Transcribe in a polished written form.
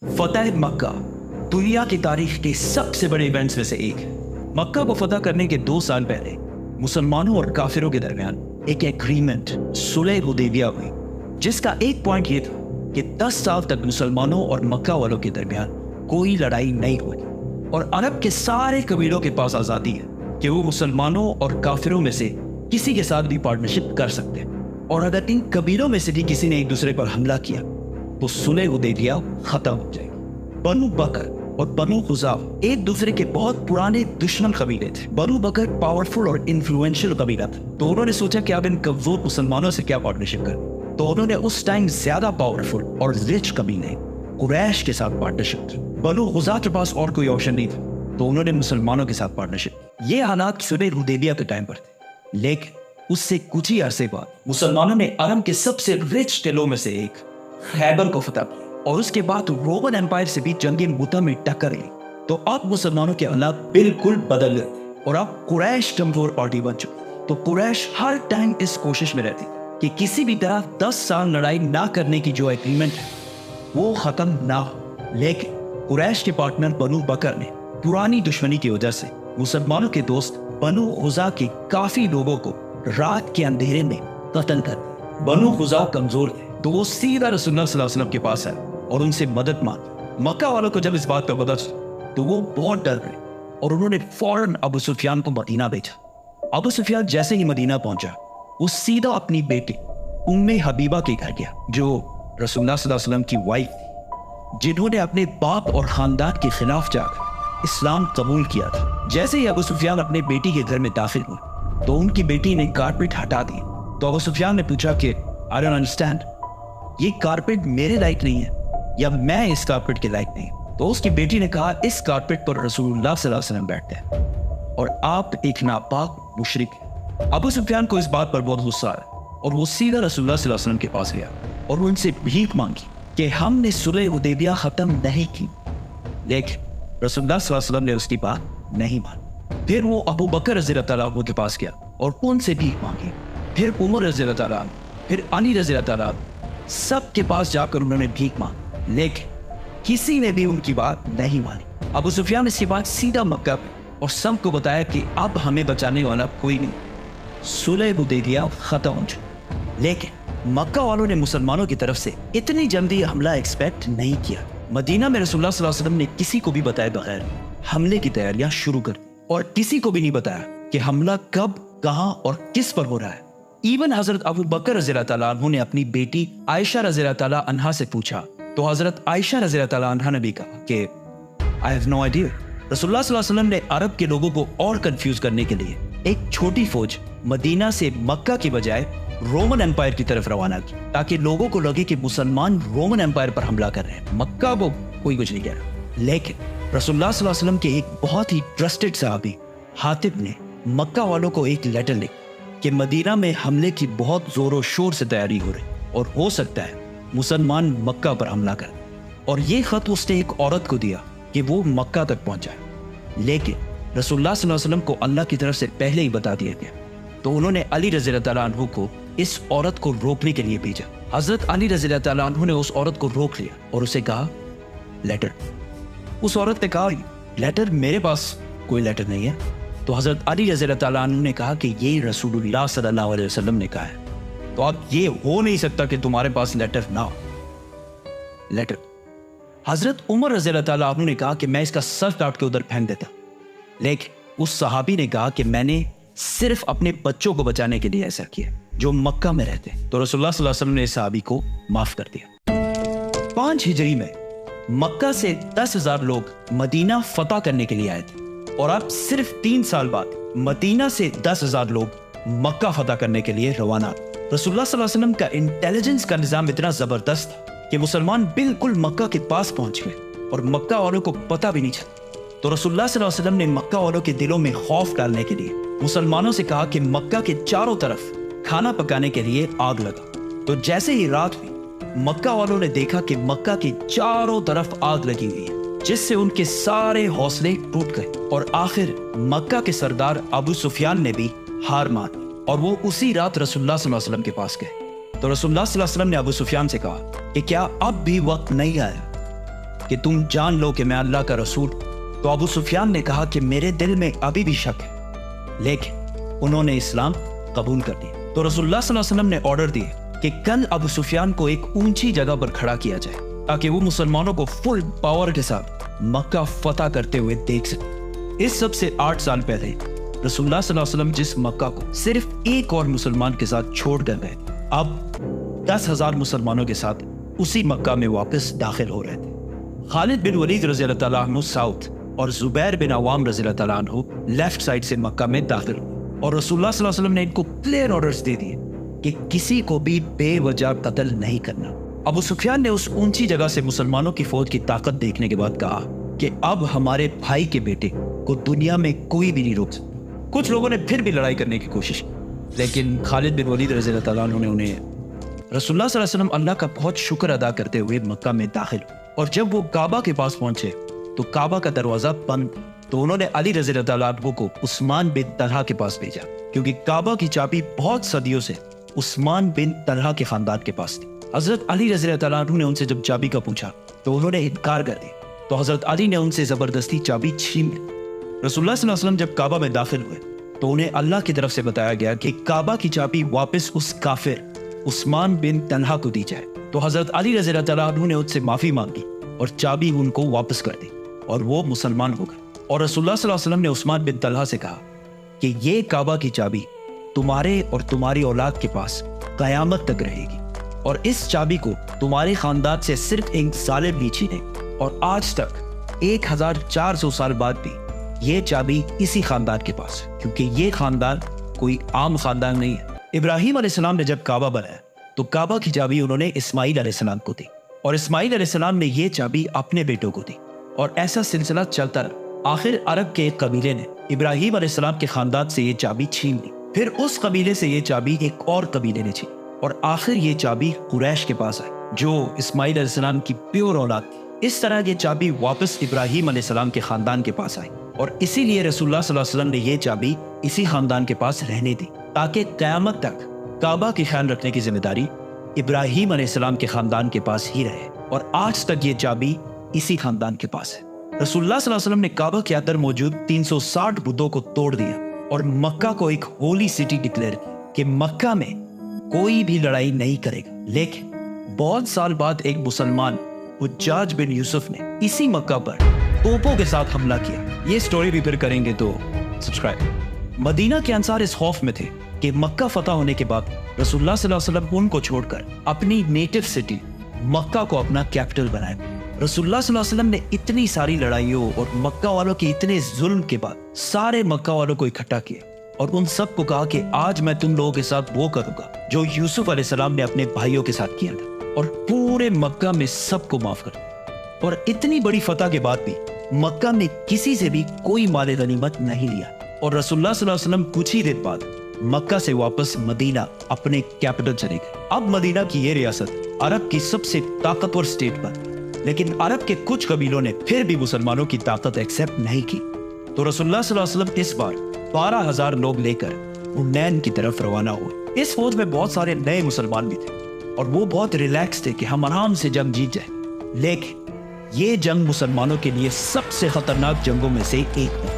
فتح مکہ دنیا کی تاریخ کے سب سے بڑے ایونٹس میں سے ایک ہے۔ مکہ کو فتح کرنے کے 2 سال پہلے مسلمانوں اور کافروں کے درمیان ایک ایگریمنٹ صلح حدیبیہ ہوئی، جس کا ایک پوائنٹ یہ تھا کہ 10 سال تک مسلمانوں اور مکہ والوں کے درمیان کوئی لڑائی نہیں ہوئی اور عرب کے سارے قبیلوں کے پاس آزادی ہے کہ وہ مسلمانوں اور کافروں میں سے کسی کے ساتھ بھی پارٹنرشپ کر سکتے ہیں، اور اگر ان قبیلوں میں سے بھی کسی نے ایک دوسرے پر حملہ کیا تو صلح حدیبیہ ختم ہو جائے گی۔ بنو بکر اور بنو خزاعہ ایک دوسرے کے بہت پرانے دشمن قبیلے تھے۔ بنو بکر پاورفل اور انفلوئنشل قبیلہ تھا، تو انہوں نے سوچا کہ اب ان کمزور مسلمانوں سے کیا پارٹنرشپ کریں، تو انہوں نے اس ٹائم زیادہ پاورفل اور رچ قبیلے قریش کے ساتھ پارٹنرشپ کی۔ بنو خزاعہ کے پاس اور کوئی آپشن نہیں تھا، تو انہوں نے مسلمانوں کے ساتھ پارٹنرشپ۔ یہ حالات صلح حدیبیہ کے ٹائم پر تھے، لیکن اس سے کچھ ہی عرصے بعد مسلمانوں نے عرب کے سب سے رچ قلعوں میں سے ایک خیبر کو فتح کیا، اور اس کے بعد رومن امپائر سے بھی جنگ مؤتہ میں ٹکر لی۔ تو اب مسلمانوں کے حالات بالکل بدل گئے اور اب قریش کمزور پارٹی بن چکی۔ تو قریش ہر ٹائم اس کوشش میں رہتی کہ کسی بھی طرح 10 سال لڑائی نہ کرنے کی جو ایگریمنٹ ہے وہ ختم نہ ہو، لیکن قریش کے پارٹنر بنو بکر نے پرانی دشمنی کی وجہ سے مسلمانوں کے دوست بنو خزاعہ کے کافی لوگوں کو رات کے اندھیرے میں قتل کر دیا۔ بنو خزاعہ کمزور تھے، تو وہ سیدھا رسول اللہ صلی اللہ علیہ وسلم کے پاس آئے اور ان سے مدد مانگی۔ مکہ والوں کو جب اس بات کا پتہ چلا تو وہ بہت ڈر گئے اور انہوں نے فوراً ابو سفیان کو مدینہ بھیجا۔ ابو سفیان جیسے ہی مدینہ پہنچا، وہ سیدھا اپنی بیٹی ام حبیبہ کے گھر گیا، جو رسول اللہ صلی اللہ علیہ وسلم کی وائف تھی، جنہوں نے اپنے باپ اور خاندان کے خلاف جا کر اسلام قبول کیا تھا۔ جیسے ہی ابو سفیان اپنے بیٹی کے گھر میں داخل ہوئے تو ان کی بیٹی نے کارپیٹ ہٹا دی۔ تو ابو سفیان نے پوچھا کہ I don't understand، یہ کارپیٹ میرے لائق نہیں ہے یا میں اس کارپیٹ کے لائق نہیں؟ تو اس کی بیٹی نے کہا اس کارپیٹ پر رسول اللہ صلی اللہ علیہ وسلم بیٹھتے ہیں اور آپ ایک ناپاک مشرک ہیں۔ ابو سفیان کو اس بات پر بہت غصہ آیا اور وہ سیدھا رسول اللہ صلی اللہ علیہ وسلم کے پاس گیا اور وہ ان سے بھیک مانگی کہ ہم نے صلح حدیبیہ ختم نہیں کی، لیکن رسول اللہ صلی اللہ علیہ وسلم نے اس کی بات نہیں مانی۔ پھر وہ ابو بکر رضی اللہ تعالیٰ عنہ کے پاس گیا اور ان سے بھیک مانگی، پھر عمر رضی اللہ تعالیٰ عنہ، پھر علی رضی اللہ تعالیٰ عنہ، سب کے پاس جا کر انہوں نے بھیک مانگی، لیکن کسی نے بھی ان کی بات نہیں مانی۔ ابو سفیان نے اس کے بعد سیدھا مکہ پہ اور سب کو بتایا کہ اب ہمیں بچانے والا کوئی نہیں، صلح حدیبیہ ختم ہو چکی۔ لیکن مکہ والوں نے مسلمانوں کی طرف سے اتنی جلدی حملہ ایکسپیکٹ نہیں کیا۔ مدینہ میں رسول اللہ صلی اللہ علیہ وسلم نے کسی کو بھی بتائے بغیر حملے کی تیاریاں شروع کر دی، اور کسی کو بھی نہیں بتایا کہ حملہ کب، کہاں اور کس پر ہو رہا ہے۔ ایون حضرت ابو بکر رضی اللہ تعالیٰ عنہ نے اپنی بیٹی عائشہ رضی اللہ تعالیٰ عنہا سے پوچھا، تو حضرت عائشہ رضی اللہ تعالیٰ عنہا نے بھی کہا کہ I have no idea۔ رسول اللہ صلی اللہ علیہ وسلم نے عرب کے لوگوں کو اور کنفیوز کرنے کے لیے ایک چھوٹی فوج مدینہ سے مکہ کی بجائے رومن امپائر کی طرف روانہ کی، تاکہ لوگوں کو لگے کہ مسلمان رومن امپائر پر حملہ کر رہے ہیں، مکہ کو کوئی کچھ نہیں کہہ رہا۔ لیکن رسول اللہ صلی اللہ علیہ وسلم کے ایک بہت ہی ٹرسٹڈ صحابی حاتب نے مکہ والوں کو ایک لیٹر لکھا کہ مدینہ میں حملے کی بہت زور و شور سے تیاری ہو رہی اور ہو سکتا ہے مسلمان مکہ پر حملہ کریں، اور یہ خط اس نے ایک عورت کو دیا کہ وہ مکہ تک پہنچائے، لیکن رسول اللہ صلی اللہ علیہ وسلم کو اللہ کی طرف سے پہلے ہی بتا دیا گیا، تو انہوں نے علی رضی اللہ تعالیٰ عنہ کو اس عورت کو روکنے کے لیے بھیجا۔ حضرت علی رضی اللہ تعالیٰ عنہ نے اس عورت کو روک لیا اور اسے کہا لیٹر۔ اس عورت نے کہا لیٹر؟ میرے پاس کوئی لیٹر نہیں ہے۔ تو حضرت علی رضی اللہ تعالیٰ عنہ نے کہا کہ یہ رسول اللہ صلی اللہ علیہ وسلم نے کہا ہے، تو اب یہ ہو نہیں سکتا کہ تمہارے پاس لیٹر نہ ہو۔ لیٹر۔ حضرت عمر رضی اللہ تعالیٰ عنہ نے کہا کہ میں اس کا سر کاٹ کے ادھر پھینک دیتا، لیکن اس صحابی نے کہا کہ میں نے صرف اپنے بچوں کو بچانے کے لیے ایسا کیا جو مکہ میں رہتے ہیں۔ تو رسول اللہ صلی اللہ علیہ وسلم نے اس صحابی کو معاف کر دیا۔ 5 ہجری میں مکہ سے 10,000 لوگ مدینہ فتح کرنے کے لیے آئے تھے، اور اب صرف 3 سال بعد مدینہ سے 10,000 لوگ مکہ فتح کرنے کے لیے روانہ۔ رسول اللہ صلی اللہ علیہ وسلم کا انٹیلیجنس کا نظام اتنا زبردست تھا کہ مسلمان بالکل مکہ کے پاس پہنچ گئے اور مکہ والوں کو پتہ بھی نہیں چلا۔ تو رسول اللہ صلی اللہ علیہ وسلم نے مکہ والوں کے دلوں میں خوف ڈالنے کے لیے مسلمانوں سے کہا کہ مکہ کے چاروں طرف کھانا پکانے کے لیے آگ لگا۔ تو جیسے ہی رات ہوئی، مکہ والوں نے دیکھا کہ مکہ کے چاروں طرف آگ لگی ہوئی ہے، جس سے ان کے سارے حوصلے ٹوٹ گئے، اور آخر مکہ کے سردار ابو سفیان نے بھی ہار مان لی اور وہ اسی رات رسول اللہ صلی اللہ علیہ وسلم کے پاس گئے۔ تو رسول اللہ صلی اللہ علیہ وسلم نے ابو سفیان سے کہا کہ کیا اب بھی وقت نہیں آیا کہ تم جان لو کہ میں اللہ کا رسول ہوں۔ تو ابو سفیان نے کہا کہ میرے دل میں ابھی بھی شک ہے، لیکن انہوں نے اسلام قبول کر لیا۔ تو رسول اللہ صلی اللہ علیہ وسلم نے آرڈر دیے کہ کل ابو سفیان کو ایک اونچی جگہ پر کھڑا کیا جائے تاکہ وہ مسلمانوں کو فل پاور کے ساتھ مکہ فتح کرتے ہوئے دیکھ سکے۔ اس سب سے 8 سال پہلے رسول اللہ صلی اللہ علیہ وسلم جس مکہ کو صرف ایک اور مسلمان کے ساتھ چھوڑ کر گئے، اب 10,000 مسلمانوں کے ساتھ اسی مکہ میں واپس داخل ہو رہے تھے۔ خالد بن ولید رضی اللہ تعالیٰ عنہ ساؤتھ اور زبیر بن عوام رضی اللہ تعالیٰ عنہ لیفٹ سائڈ سے مکہ میں داخل ہوئے، اور رسول اللہ صلی اللہ علیہ وسلم نے ان کو کلیئر آرڈرز دے دیے کہ کسی کو بھی بے وجہ قتل نہیں کرنا۔ ابو سفیان نے اس اونچی جگہ سے مسلمانوں کی فوج کی طاقت دیکھنے کے بعد کہا کہ اب ہمارے بھائی کے بیٹے کو دنیا میں کوئی بھی نہیں روک سکتا۔ کچھ لوگوں نے پھر بھی لڑائی کرنے کی کوشش کی، لیکن خالد بن ولید رضی اللہ تعالیٰ عنہ نے انہیں رسول اللہ صلی اللہ علیہ وسلم اللہ کا بہت شکر ادا کرتے ہوئے مکہ میں داخل ہوئے، اور جب وہ کعبہ کے پاس پہنچے تو کعبہ کا دروازہ بند، تو انہوں نے علی رضی اللہ تعالیٰ عنہ کو عثمان بن طلحہ کے پاس بھیجا، کیونکہ کعبہ کی چابی بہت صدیوں سے عثمان بن طلحہ کے خاندان کے پاس تھی۔ حضرت علی رضی اللہ تعالیٰ عنہ نے ان سے جب چابی کا پوچھا تو انہوں نے انکار کر دیا، تو حضرت علی نے ان سے زبردستی چابی چھین لی۔ رسول اللہ صلی اللہ علیہ وسلم جب کعبہ میں داخل ہوئے تو انہیں اللہ کی طرف سے بتایا گیا کہ کعبہ کی چابی واپس اس کافر عثمان بن طلحہ کو دی جائے، تو حضرت علی رضی اللہ تعالیٰ عنہ نے ان سے معافی مانگی اور چابی ان کو واپس کر دی، اور وہ مسلمان ہو گئے۔ اور رسول اللہ صلی اللہ علیہ وسلم نے عثمان بن طلحہ سے کہا کہ یہ کعبہ کی چابی تمہارے اور تمہاری اولاد کے پاس قیامت تک رہے گی، اور اس چابی کو تمہارے خاندان سے صرف ایک ظالم بھی چھینے، اور آج تک 1400 سال بعد بھی یہ چابی اسی خاندان کے پاس ہے، کیونکہ یہ خاندان کوئی عام خاندان نہیں ہے۔ ابراہیم علیہ السلام نے جب کعبہ بنایا تو کعبہ کی چابی انہوں نے اسماعیل علیہ السلام کو دی، اور اسماعیل علیہ السلام نے یہ چابی اپنے بیٹوں کو دی، اور ایسا سلسلہ چلتا رہا۔ آخر عرب کے ایک قبیلے نے ابراہیم علیہ السلام کے خاندان سے یہ چابی چھین لی، پھر اس قبیلے سے یہ چابی ایک اور قبیلے نے چھین، اور آخر یہ چابی قریش کے پاس آئی جو اسماعیل علیہ السلام کی پیور اولاد تھی۔ اس طرح یہ چابی واپس ابراہیم علیہ السلام کے خاندان کے پاس آئی، اور اسی لیے رسول اللہ صلی اللہ علیہ وسلم نے یہ چابی اسی خاندان کے پاس رہنے دی، تاکہ قیامت تک کعبہ کی خیال رکھنے کی ذمہ داری ابراہیم علیہ السلام کے خاندان کے پاس ہی رہے، اور آج تک یہ چابی اسی خاندان کے پاس ہے۔ رسول اللہ صلی اللہ علیہ وسلم نے کعبہ کے اندر موجود 360 بتوں کو توڑ دیا اور مکہ کو ایک ہولی سٹی ڈکلیئر کیا کہ مکہ میں کوئی بھی لڑائی نہیں کرے گا۔ لیکن بہت سال بعد ایک مسلمان حجاج بن یوسف نے اسی مکہ پر توپوں کے ساتھ حملہ کیا۔ یہ سٹوری بھی پھر کریں گے تو سبسکرائب۔ مدینہ کے انصار اس خوف میں تھے کہ مکہ فتح ہونے کے بعد رسول اللہ صلی اللہ علیہ وسلم ان کو چھوڑ کر اپنی نیٹو سٹی مکہ کو اپنا کیپٹل بنائے۔ رسول اللہ صلی اللہ علیہ وسلم نے اتنی ساری لڑائیوں اور مکہ والوں کے اتنے ظلم کے بعد سارے مکہ والوں کو اکٹھا کیا اور ان سب کو کہا کہ آج میں تم لوگوں کے ساتھ وہ کروں گا جو یوسف علیہ السلام نے اپنے بھائیوں کے ساتھ کیا تھا، اور پورے مکہ میں سب کو معاف کر دیا۔ اور اتنی بڑی فتح کے بعد بھی مکہ میں کسی سے بھی کوئی مال غنیمت نہیں لیا، اور رسول اللہ صلی اللہ علیہ وسلم کچھ ہی دن بعد مکہ سے واپس مدینہ اپنے کیپٹل چلے گئے۔ اب مدینہ کی یہ ریاست عرب کی سب سے طاقتور سٹیٹ بن، لیکن عرب کے کچھ قبیلوں نے پھر بھی مسلمانوں کی طاقت ایکسیپٹ نہیں کی، تو رسول اللہ صلی اللہ علیہ وسلم اس بار 12,000 لوگ لے کر حنین کی طرف روانہ ہوئے۔ اس فوج میں بہت سارے نئے مسلمان بھی تھے، اور وہ بہت ریلیکس تھے کہ ہم آرام سے جنگ جیت جائیں، لیکن یہ جنگ مسلمانوں کے لیے سب سے خطرناک جنگوں میں سے ایک ہے۔